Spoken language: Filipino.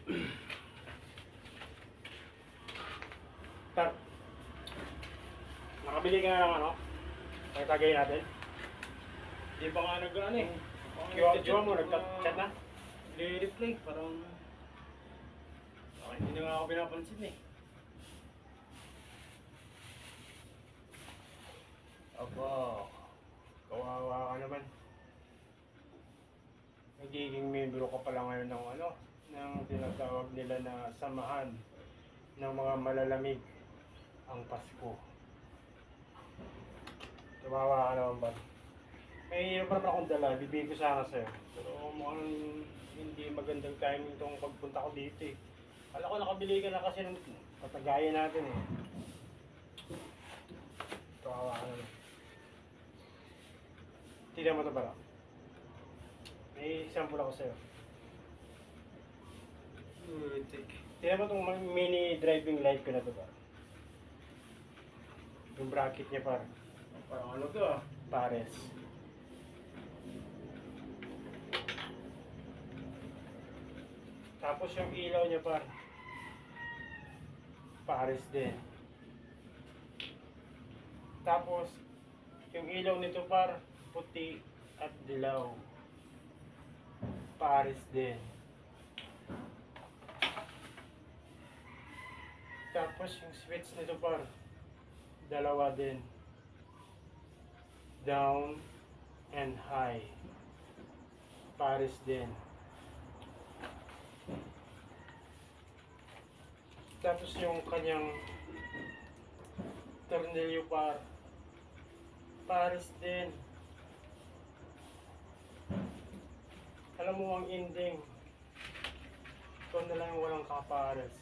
Tar, nakabili ka na ng ano? Pagtagay natin. Di ba nga nag-ano eh? Jowa mo, nag-chat na? Nag-reply, parang... Hindi na nga ako pinapansin eh. Aba, kawawa ka naman. Nagiging membro ka pala ngayon ng ano, ng tinatawag nila na samahan ng mga malalamig ang Pasko. Kawawa ka naman ba? May pa naman akong dala, bibigay ko sana sa'yo. Pero mukhang hindi magandang timing itong pagpunta ko dito eh. Alam ko nakabili ka na kasi ng patagayan natin eh. Kawawa ka naman. Tignan mo ito pala. May sample ako sa'yo. Tignan mo itong mini driving light ko na ito ba? Yung bracket niya par. Parang ano to ah? Pares. Tapos yung ilaw niya par. Pares din. Tapos yung ilaw nito par puti at dilaw. Pares din. Tapos yung switch nito par dalawa din. Down and high. Pares din. Tapos yung kanyang tornilyo par pares din. Alam mo ang ending, ito na lang yung walang kapares.